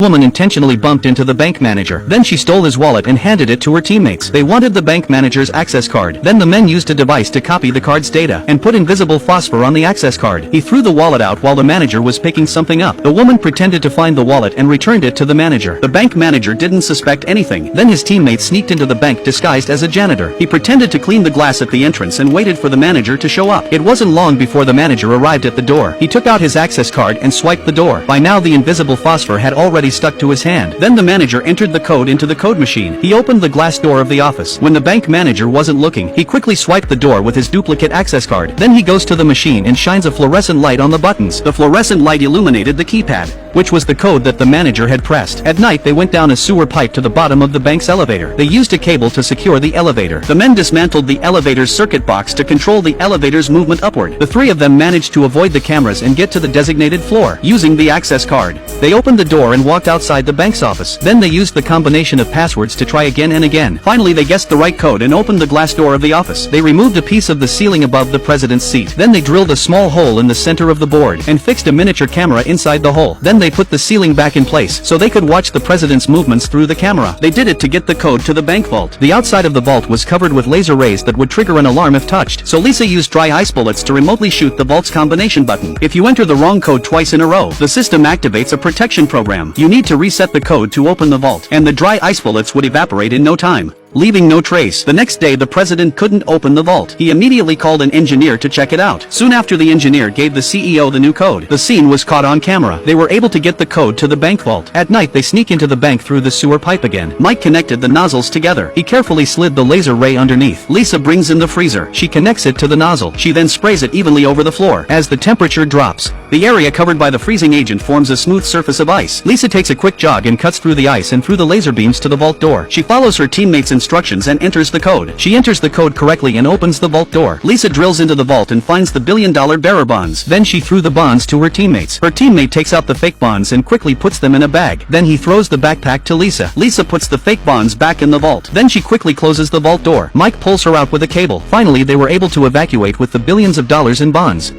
Woman intentionally bumped into the bank manager. Then she stole his wallet and handed it to her teammates. They wanted the bank manager's access card. Then the men used a device to copy the card's data and put invisible phosphor on the access card. He threw the wallet out while the manager was picking something up. The woman pretended to find the wallet and returned it to the manager. The bank manager didn't suspect anything. Then his teammate sneaked into the bank disguised as a janitor. He pretended to clean the glass at the entrance and waited for the manager to show up. It wasn't long before the manager arrived at the door. He took out his access card and swiped the door. By now the invisible phosphor had already stuck to his hand. Then the manager entered the code into the code machine. He opened the glass door of the office. When the bank manager wasn't looking, he quickly swiped the door with his duplicate access card. Then he goes to the machine and shines a fluorescent light on the buttons. The fluorescent light illuminated the keypad, which was the code that the manager had pressed. At night they went down a sewer pipe to the bottom of the bank's elevator. They used a cable to secure the elevator. The men dismantled the elevator's circuit box to control the elevator's movement upward. The three of them managed to avoid the cameras and get to the designated floor using the access card. They opened the door and walked outside the bank's office. Then they used the combination of passwords to try again and again. Finally they guessed the right code and opened the glass door of the office. They removed a piece of the ceiling above the president's seat. Then they drilled a small hole in the center of the board and fixed a miniature camera inside the hole. Then they put the ceiling back in place so they could watch the president's movements through the camera. They did it to get the code to the bank vault. The outside of the vault was covered with laser rays that would trigger an alarm if touched. So Lisa used dry ice bullets to remotely shoot the vault's combination button. If you enter the wrong code twice in a row, the system activates a protection program. You need to reset the code to open the vault, and the dry ice bullets would evaporate in no time, leaving no trace. The next day the president couldn't open the vault. He immediately called an engineer to check it out. Soon after the engineer gave the CEO the new code. The scene was caught on camera. They were able to get the code to the bank vault. At night they sneak into the bank through the sewer pipe again. Mike connected the nozzles together. He carefully slid the laser ray underneath. Lisa brings in the freezer. She connects it to the nozzle. She then sprays it evenly over the floor. As the temperature drops, the area covered by the freezing agent forms a smooth surface of ice. Lisa takes a quick jog and cuts through the ice and through the laser beams to the vault door. She follows her teammates' instructions and enters the code. She enters the code correctly and opens the vault door. Lisa drills into the vault and finds the billion-dollar bearer bonds. Then she threw the bonds to her teammates. Her teammate takes out the fake bonds and quickly puts them in a bag. Then he throws the backpack to Lisa. Lisa puts the fake bonds back in the vault. Then she quickly closes the vault door. Mike pulls her out with a cable. Finally they were able to evacuate with the billions of dollars in bonds.